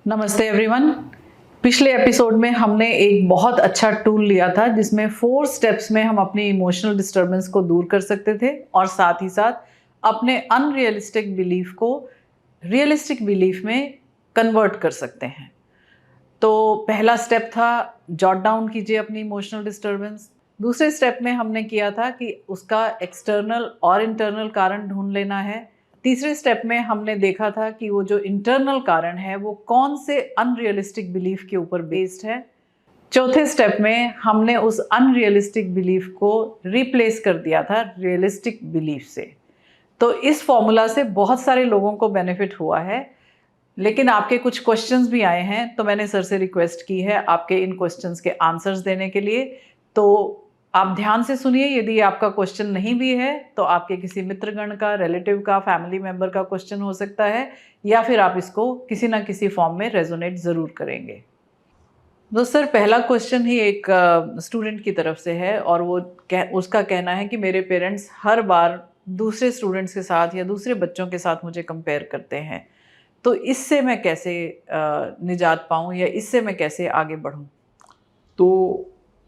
नमस्ते एवरीवन। पिछले एपिसोड में हमने एक बहुत अच्छा टूल लिया था जिसमें 4 स्टेप्स में हम अपनी इमोशनल डिस्टर्बेंस को दूर कर सकते थे और साथ ही साथ अपने अनरियलिस्टिक बिलीफ को रियलिस्टिक बिलीफ में कन्वर्ट कर सकते हैं। तो पहला स्टेप था जॉट डाउन कीजिए अपनी इमोशनल डिस्टर्बेंस। दूसरे स्टेप में हमने किया था कि उसका एक्सटर्नल और इंटरनल कारण ढूंढ लेना है। तीसरे स्टेप में हमने देखा था कि वो जो इंटरनल कारण है वो कौन से अनरियलिस्टिक बिलीफ के ऊपर बेस्ड है। चौथे स्टेप में हमने उस अनरियलिस्टिक बिलीफ को रिप्लेस कर दिया था रियलिस्टिक बिलीफ से। तो इस फॉर्मूला से बहुत सारे लोगों को बेनिफिट हुआ है, लेकिन आपके कुछ क्वेश्चंस भी आए हैं, तो मैंने सर से रिक्वेस्ट की है आपके इन क्वेश्चंस के आंसर्स देने के लिए। तो आप ध्यान से सुनिए। यदि आपका क्वेश्चन नहीं भी है तो आपके किसी मित्रगण का, रिलेटिव का, फैमिली मेंबर का क्वेश्चन हो सकता है, या फिर आप इसको किसी ना किसी फॉर्म में रेजोनेट ज़रूर करेंगे। तो सर पहला क्वेश्चन ही एक स्टूडेंट की तरफ से है और वो उसका कहना है कि मेरे पेरेंट्स हर बार दूसरे स्टूडेंट्स के साथ या दूसरे बच्चों के साथ मुझे कंपेयर करते हैं, तो इससे मैं कैसे निजात पाऊँ या इससे मैं कैसे आगे बढ़ूँ? तो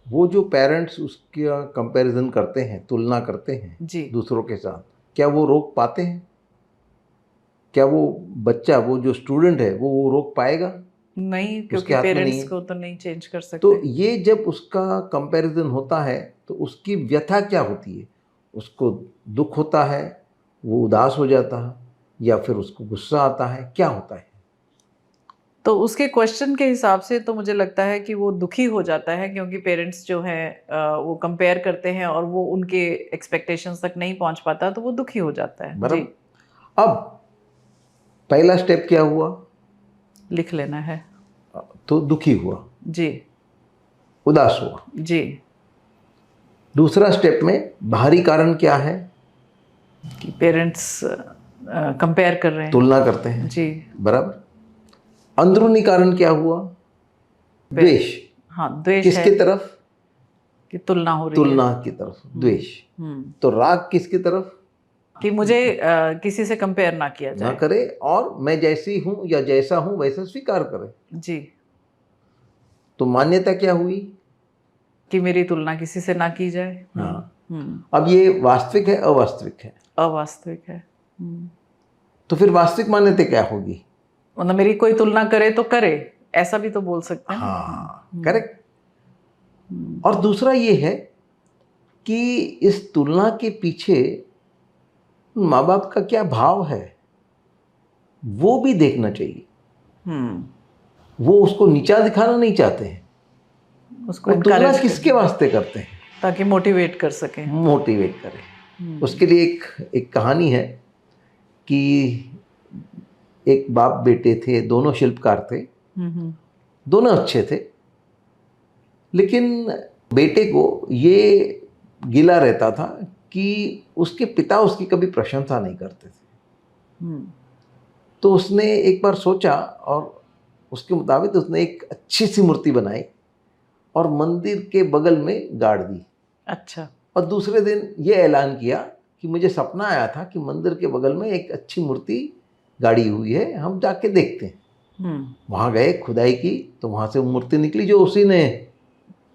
वो जो पेरेंट्स उसका कंपैरिजन करते हैं, तुलना करते हैं जी। दूसरों के साथ, क्या वो रोक पाते हैं? क्या वो बच्चा, वो जो स्टूडेंट है, वो रोक पाएगा? नहीं, क्योंकि उसके हाथ में नहीं पेरेंट्स है। को तो नहीं चेंज कर सकते। तो ये जब उसका कंपैरिजन होता है तो उसकी व्यथा क्या होती है? उसको दुख होता है, वो उदास हो जाता है, या फिर उसको गुस्सा आता है, क्या होता है? तो उसके क्वेश्चन के हिसाब से तो मुझे लगता है कि वो दुखी हो जाता है, क्योंकि पेरेंट्स जो हैं वो कंपेयर करते हैं और वो उनके एक्सपेक्टेशंस तक नहीं पहुंच पाता, तो वो दुखी हो जाता है। जी, बराबर। अब पहला स्टेप क्या हुआ? लिख लेना है। तो दुखी हुआ, जी उदास हुआ। जी। दूसरा स्टेप में बाहरी कारण क्या है? कि पेरेंट्स कंपेयर कर रहे हैं, तुलना करते हैं। जी, बराबर। अंदरूनी कारण क्या हुआ? द्वेष। हाँ, द्वेष किसके है तरफ? कि तुलना हो रही तुलना की तरफ, द्वेष। तो राग किसकी तरफ? कि मुझे किसी से कंपेयर ना किया ना जाए। करे और मैं जैसी हूं या जैसा हूं वैसा स्वीकार करे। जी, तो मान्यता क्या हुई? कि मेरी तुलना किसी से ना की जाए। हाँ। अब ये वास्तविक है, अवास्तविक है? अवास्तविक है। तो फिर वास्तविक मान्यता क्या होगी? मतलब मेरी कोई तुलना करे तो करे, ऐसा भी तो बोल सकते हैं। हाँ, करेक्ट। और दूसरा ये है कि इस तुलना के पीछे माँ बाप का क्या भाव है वो भी देखना चाहिए। वो उसको नीचा दिखाना नहीं चाहते हैं, उसको तुलना किसके वास्ते करते हैं? ताकि मोटिवेट कर सकें। मोटिवेट करें। उसके लिए एक कहानी है कि एक बाप बेटे थे, दोनों शिल्पकार थे, दोनों अच्छे थे, लेकिन बेटे को ये गिला रहता था कि उसके पिता उसकी कभी प्रशंसा नहीं करते थे। तो उसने एक बार सोचा और उसके मुताबिक उसने एक अच्छी सी मूर्ति बनाई और मंदिर के बगल में गाड़ दी। अच्छा। और दूसरे दिन ये ऐलान किया कि मुझे सपना आया था कि मंदिर के बगल में एक अच्छी मूर्ति गाड़ी हुई है, हम जाके देखते हैं। वहाँ गए, खुदाई की, तो वहाँ से मूर्ति निकली जो उसी ने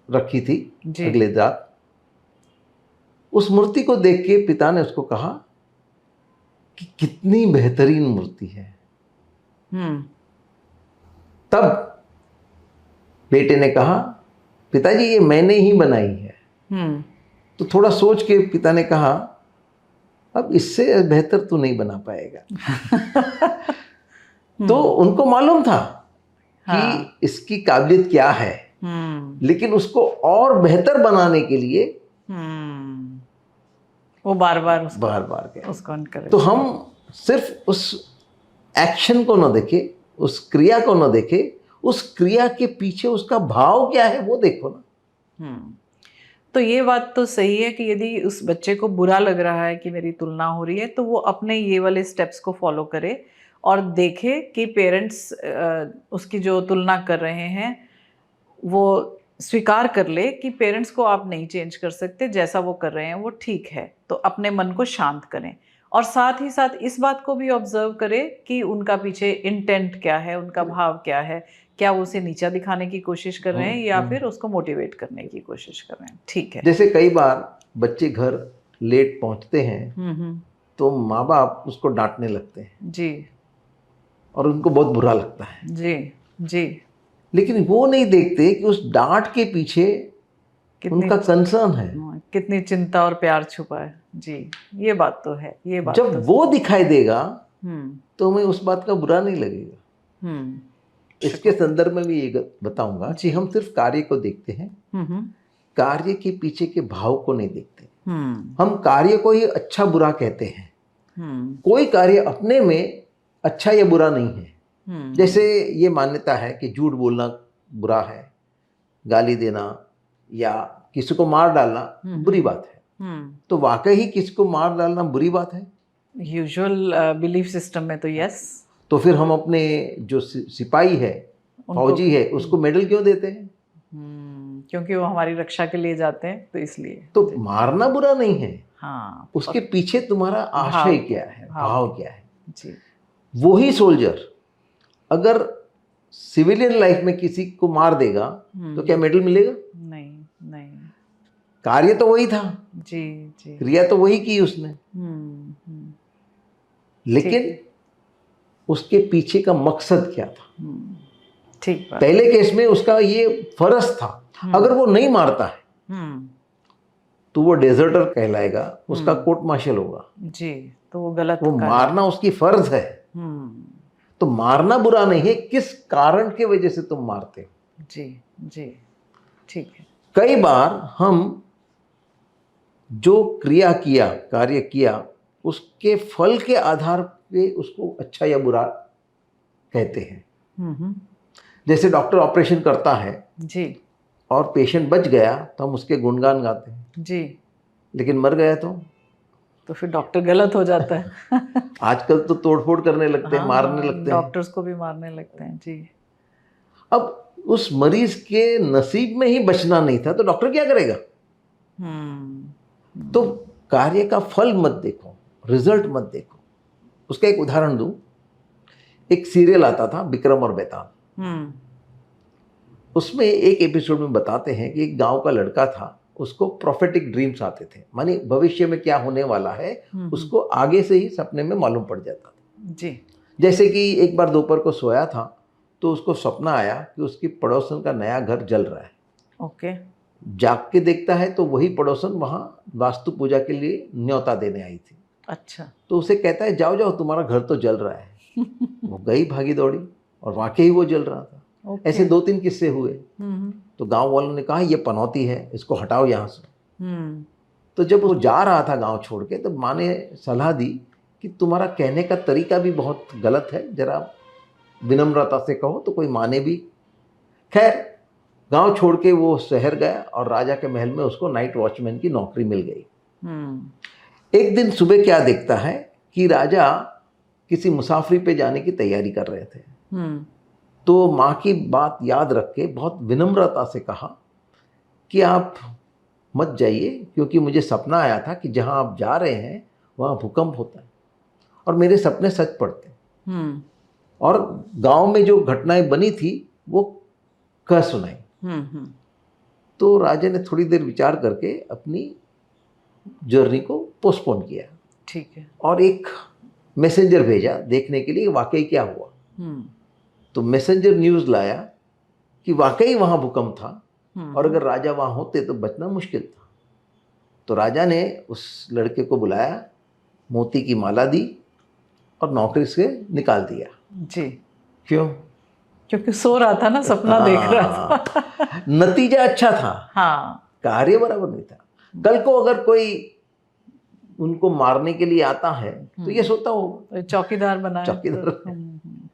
रखी थी। अगले रात उस मूर्ति को देख के पिता ने उसको कहा कि कितनी बेहतरीन मूर्ति है। तब बेटे ने कहा, पिताजी ये मैंने ही बनाई है। तो थोड़ा सोच के पिता ने कहा, अब इससे बेहतर तू नहीं बना पाएगा। तो उनको मालूम था कि इसकी काबिलियत क्या है, लेकिन उसको और बेहतर बनाने के लिए वो बार बार उसको तो हम सिर्फ उस एक्शन को न देखे, उस क्रिया को न देखे, उस क्रिया के पीछे उसका भाव क्या है वो देखो ना। तो ये बात तो सही है कि यदि उस बच्चे को बुरा लग रहा है कि मेरी तुलना हो रही है, तो वो अपने ये वाले स्टेप्स को फॉलो करे और देखे कि पेरेंट्स उसकी जो तुलना कर रहे हैं वो स्वीकार कर ले कि पेरेंट्स को आप नहीं चेंज कर सकते, जैसा वो कर रहे हैं वो ठीक है। तो अपने मन को शांत करें और साथ ही साथ इस बात को भी ऑब्जर्व करे कि उनका पीछे इंटेंट क्या है, उनका भाव क्या है, क्या वो उसे नीचा दिखाने की कोशिश कर रहे हैं या फिर उसको मोटिवेट करने की कोशिश कर रहे हैं। ठीक है। जैसे कई बार बच्चे घर लेट पहुंचते हैं तो माँ बाप उसको डांटने लगते हैं जी और उनको बहुत बुरा लगता है। जी जी। लेकिन वो नहीं देखते कि उस डांट के पीछे उनका कंसर्न है, कितनी चिंता और प्यार छुपा है। जी, ये बात तो है, ये बात जब तो वो दिखाई देगा हम्म तो हमें उस बात का बुरा नहीं लगेगा। इसके संदर्भ में भी ये बताऊंगा कि हम सिर्फ कार्य को देखते हैं, कार्य के पीछे के भाव को नहीं देखते। हम कार्य को ही अच्छा बुरा कहते हैं। कोई कार्य अपने में अच्छा या बुरा नहीं है। जैसे ये मान्यता है कि झूठ बोलना बुरा है, गाली देना या किसी को मार डालना बुरी बात है। तो वाकई ही किसी को मार डालना बुरी बात है? यूजुअल बिलीफ सिस्टम में तो यस। तो फिर हम अपने जो सिपाही है, फौजी है, उसको मेडल क्यों देते हैं? क्योंकि वो हमारी रक्षा के लिए जाते हैं, तो इसलिए। तो मारना बुरा नहीं है। हाँ, उसके पीछे तुम्हारा आशय क्या है, भाव क्या है। जी। वही सोल्जर अगर सिविलियन लाइफ में किसी को मार देगा तो क्या मेडल मिलेगा? नहीं नहीं। कार्य तो वही था, जी जी, क्रिया तो वही की उसने, लेकिन उसके पीछे का मकसद क्या था? ठीक बात। पहले केस में उसका ये फर्ज था, अगर वो नहीं मारता है तो वो डेजर्टर कहलाएगा, उसका कोर्ट मार्शल होगा। जी, तो वो गलत। वो मारना उसकी फर्ज है। तो मारना बुरा नहीं है, किस कारण के वजह से तुम मारते हो। जी जी, ठीक है। कई बार हम जो क्रिया किया, कार्य किया, उसके फल के आधार पे उसको अच्छा या बुरा कहते हैं। जैसे डॉक्टर ऑपरेशन करता है जी और पेशेंट बच गया तो हम उसके गुणगान गाते हैं जी, लेकिन मर गया तो फिर डॉक्टर गलत हो जाता है। आजकल तो तोड़फोड़ करने लगते हैं, मारने लगते हैं, डॉक्टर्स को भी मारने लगते हैं। जी। अब उस मरीज के नसीब में ही बचना नहीं था तो डॉक्टर क्या करेगा? तो कार्य का फल मत देखो, रिजल्ट मत देखो। उसका एक उदाहरण दूं, एक सीरियल आता था विक्रम और बेताल। उसमें एक एपिसोड में बताते हैं कि एक गांव का लड़का था, उसको प्रोफेटिक ड्रीम्स आते थे, माने भविष्य में क्या होने वाला है उसको आगे से ही सपने में मालूम पड़ जाता था। जी। जैसे कि एक बार दोपहर को सोया था तो उसको सपना आया कि उसकी पड़ोसन का नया घर जल रहा है। ओके। जाग के देखता है तो वही पड़ोसन वहाँ वास्तु पूजा के लिए न्योता देने आई थी। अच्छा। तो उसे कहता है जाओ जाओ तुम्हारा घर तो जल रहा है। वो गई भागी दौड़ी और वाकई वो जल रहा था। ऐसे 2-3 किस्से हुए। तो गांव वालों ने कहा ये पनौती है, इसको हटाओ यहाँ से। तो जब वो जा रहा था गांव छोड़ के तो माँ ने सलाह दी कि तुम्हारा कहने का तरीका भी बहुत गलत है, जरा विनम्रता से कहो तो कोई माने भी। खैर गांव छोड़ के वो शहर गया और राजा के महल में उसको नाइट वॉचमैन की नौकरी मिल गई। एक दिन सुबह क्या देखता है कि राजा किसी मुसाफरी पे जाने की तैयारी कर रहे थे। तो माँ की बात याद रख के बहुत विनम्रता से कहा कि आप मत जाइए, क्योंकि मुझे सपना आया था कि जहाँ आप जा रहे हैं वहाँ भूकंप होता है और मेरे सपने सच पड़ते हैं। और गांव में जो घटनाएं बनी थी वो कह सुनाई। तो राजा ने थोड़ी देर विचार करके अपनी जर्नी को पोस्टपोन किया। ठीक है। और एक मैसेंजर भेजा देखने के लिए वाकई क्या हुआ। तो मैसेंजर न्यूज़ लाया कि वाकई वहाँ भूकंप था और अगर राजा वहाँ होते तो बचना मुश्किल था। तो राजा ने उस लड़के को बुलाया, मोती की माला दी और नौकरी से निकाल दिया। जी। क्यों? क्योंकि सो रहा था ना, सपना देख रहा था। नतीजा अच्छा था, हाँ, कार्य बराबर नहीं था। कल को अगर कोई उनको मारने के लिए आता है तो ये सोता होगा चौकीदार बनाया। चौकीदार।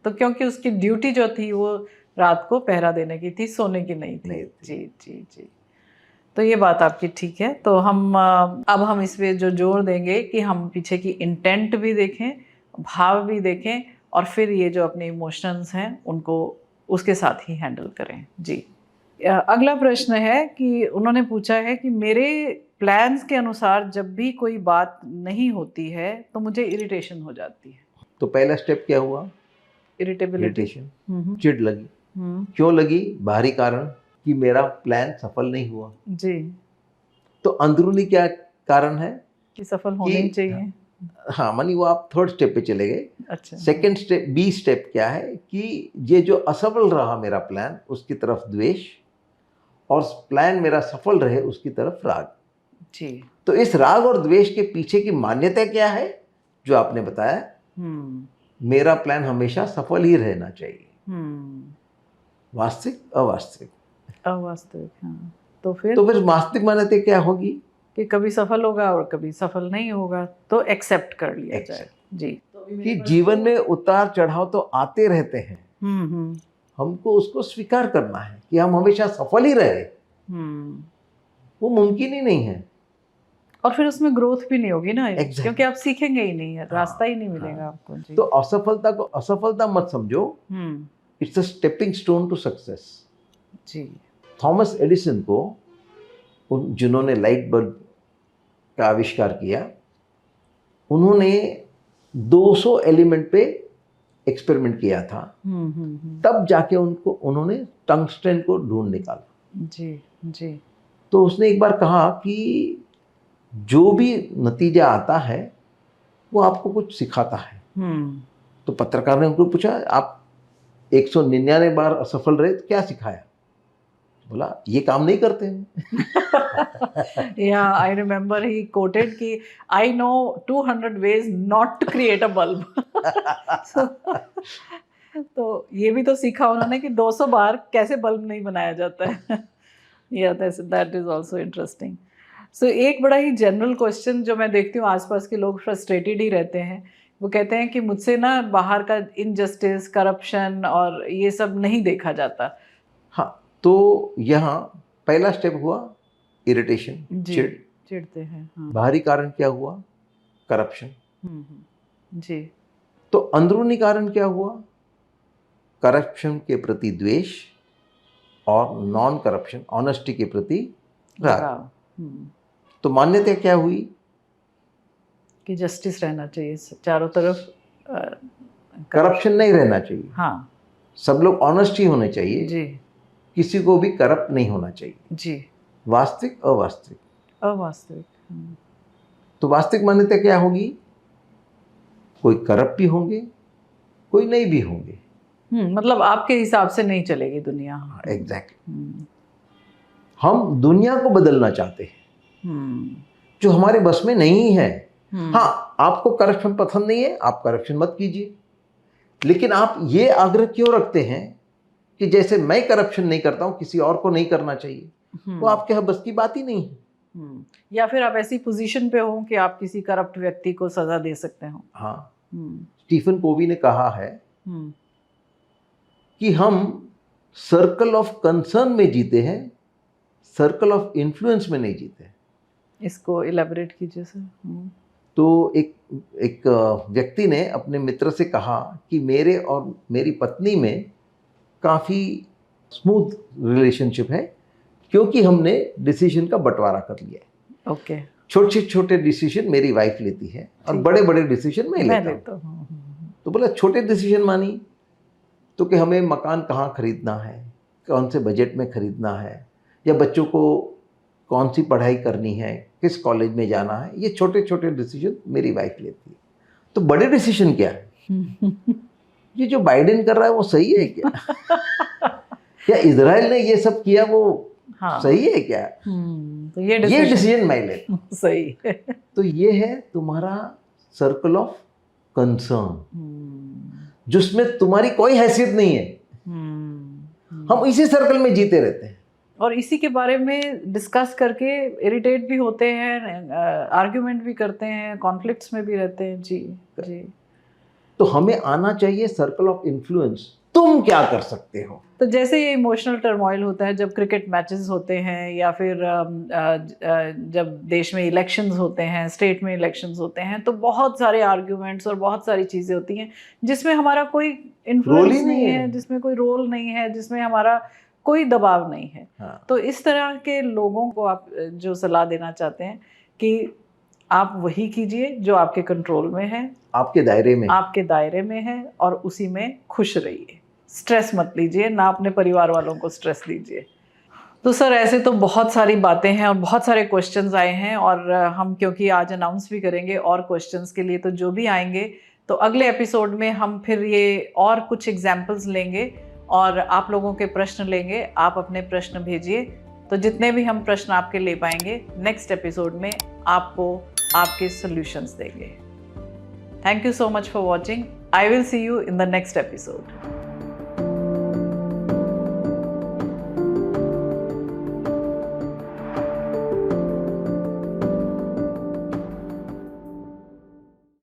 तो क्योंकि उसकी ड्यूटी जो थी वो रात को पहरा देने की थी, सोने की नहीं थी। जी जी जी, तो ये बात आपकी ठीक है। तो हम अब हम इस पे जो जोर देंगे कि हम पीछे की इंटेंट भी देखें, भाव भी देखें और फिर ये जो अपने इमोशंस हैं उनको उसके साथ ही हैंडल करें। जी, अगला प्रश्न है कि उन्होंने पूछा है कि मेरे प्लान्स के अनुसार जब भी कोई बात नहीं होती है तो मुझे इरिटेशन हो जाती है। तो पहला स्टेप क्या हुआ? इरिटेबिलिटी। इरिटेशन, चिढ़ लगी। क्यों लगी? बाहरी कारण कि मेरा प्लान सफल नहीं हुआ। जी। तो अंदरूनी क्या कारण है कि सफल होने ही चाहिए। हाँ, मानी वो आप थर्ड स्टेप पे चले गए। अच्छा। सेकंड स्टेप, बी स्टेप क्या है कि ये जो असफल रहा मेरा प्लान, उसकी तरफ द्वेष, और प्लान मेरा सफल रहे उसकी तरफ राग। जी। तो इस राग और द्वेष के पीछे की मान्यता क्या है? जो आपने बताया, मेरा प्लान हमेशा सफल ही रहना चाहिए। वास्तविक, अवास्तविक। अवास्तविक, हाँ। तो फिर वास्तविक मान्यता क्या होगी? कि कभी सफल होगा और कभी सफल नहीं होगा, तो एक्सेप्ट कर लिया जाए। जी। कि जीवन में उतार चढ़ाव तो आते रहते हैं, हमको उसको स्वीकार करना है कि हम हमेशा सफल ही रहे। वो मुमकिन ही नहीं है, और फिर उसमें ग्रोथ भी नहीं होगी ना। क्योंकि आप सीखेंगे ही नहीं, रास्ता ही नहीं मिलेगा आपको। जी। तो असफलता को असफलता मत समझो, it's a stepping stone to success. जी। थॉमस एडिसन को, जिन्होंने लाइट बल्ब का आविष्कार किया, उन्होंने 200 एलिमेंट पे एक्सपेरिमेंट किया था। तब जाके उन्होंने टंगस्टन को ढूंढ निकाला। जी। जी। तो उसने एक बार कहा कि जो भी नतीजा आता है वो आपको कुछ सिखाता है। तो पत्रकार ने उनको पूछा, आप 199 बार असफल रहे तो क्या सिखाया? बोला, ये काम नहीं करते हैं। या आई रिमेम्बर ही कोटेड कि I know 200 ways not to create a bulb। तो ये भी तो सीखा उन्होंने कि 200 बार कैसे बल्ब नहीं बनाया जाता है। या दैट इज आल्सो इंटरेस्टिंग। सो एक बड़ा ही जनरल क्वेश्चन जो मैं देखती हूँ, आसपास के लोग फ्रस्ट्रेटेड ही रहते हैं। वो कहते हैं कि मुझसे ना बाहर का इनजस्टिस, करप्शन और ये सब नहीं देखा जाता। हाँ, तो यहाँ पहला स्टेप हुआ इरिटेशन, चिढ़ते हैं। हाँ। बाहरी कारण क्या हुआ? करप्शन। जी। तो अंदरूनी कारण क्या हुआ? करप्शन के प्रति द्वेष और नॉन करप्शन, ऑनेस्टी के प्रति राग। तो मान्यता क्या हुई? कि जस्टिस रहना चाहिए चारों तरफ, करप्शन नहीं रहना चाहिए। हाँ। सब लोग ऑनेस्ट ही होने चाहिए। जी। किसी को भी करप्ट नहीं होना चाहिए। जी। वास्तविक, अवास्तविक। अवास्तविक। तो वास्तविक मान्यता क्या होगी? कोई करप्ट भी होंगे, कोई नहीं भी होंगे। मतलब आपके हिसाब से नहीं चलेगी दुनिया। एग्जैक्टली। हम दुनिया को बदलना चाहते हैं, जो हमारे बस में नहीं है। हाँ, आपको करप्शन पसंद नहीं है, आप करप्शन मत कीजिए, लेकिन आप ये आग्रह क्यों रखते हैं कि जैसे मैं करप्शन नहीं करता हूं, किसी और को नहीं करना चाहिए? वो आपके बस की बात ही नहीं है। या फिर आप ऐसी पोजीशन पे हो कि आप किसी करप्ट व्यक्ति को सजा दे सकते हो। हाँ। स्टीफन कोवी ने कहा है कि हम सर्कल ऑफ कंसर्न में जीते हैं, सर्कल ऑफ इन्फ्लुएंस में नहीं जीते। इसको इलैबोरेट कीजिए सर। तो एक व्यक्ति ने अपने मित्र से कहा कि मेरे और मेरी पत्नी में काफ़ी स्मूथ रिलेशनशिप है, क्योंकि हमने डिसीजन का बंटवारा कर लिया है। ओके। छोटे छोटे डिसीजन मेरी वाइफ लेती है और बड़े बड़े डिसीजन मैं लेता हूँ। तो बोला, छोटे डिसीजन मानी तो कि हमें मकान कहाँ खरीदना है, कौन से बजट में खरीदना है, या बच्चों को कौन सी पढ़ाई करनी है, किस कॉलेज में जाना है, ये छोटे छोटे डिसीजन मेरी वाइफ लेती है। तो बड़े डिसीजन क्या है? ये जो बाइडेन कर रहा है वो सही है क्या? या इजराइल ने ये सब किया वो सही है क्या? तो ये डिसीजन मैं लेता हूं। सही है। तो ये है तुम्हारा सर्कल ऑफ कंसर्न, जिसमें तुम्हारी कोई हैसियत नहीं है। हम इसी सर्कल में जीते रहते हैं और इसी के बारे में डिस्कस करके इरिटेट भी होते हैं, आर्ग्यूमेंट भी करते हैं, कॉन्फ्लिक्ट्स में भी रहते हैं। जी। जी। तो हमें आना चाहिए सर्कल ऑफ इन्फ्लुएंस, तुम क्या कर सकते हो। तो जैसे ये इमोशनल टर्मोइल होता है जब क्रिकेट मैचेस होते हैं, या फिर जब देश में इलेक्शंस होते हैं, स्टेट में इलेक्शंस होते हैं, तो बहुत सारे आर्ग्यूमेंट्स और बहुत सारी चीज़ें होती हैं जिसमें हमारा कोई इन्फ्लुएंस नहीं है, जिसमें कोई रोल नहीं है, जिसमें हमारा कोई दबाव नहीं है। हाँ। तो इस तरह के लोगों को आप जो सलाह देना चाहते हैं कि आप वही कीजिए जो आपके कंट्रोल में है, आपके दायरे में, आपके दायरे में है, और उसी में खुश रहिए। स्ट्रेस मत लीजिए, ना अपने परिवार वालों को स्ट्रेस दीजिए। तो सर ऐसे तो बहुत सारी बातें हैं और बहुत सारे क्वेश्चंस आए हैं, और हम क्योंकि आज अनाउंस भी करेंगे और क्वेश्चंस के लिए, तो जो भी आएंगे तो अगले एपिसोड में हम फिर ये और कुछ एग्जाम्पल्स लेंगे और आप लोगों के प्रश्न लेंगे। आप अपने प्रश्न भेजिए, तो जितने भी हम प्रश्न आपके ले पाएंगे नेक्स्ट एपिसोड में आपको आपके सॉल्यूशंस देंगे। Thank you so much for watching. I will see you in the next episode.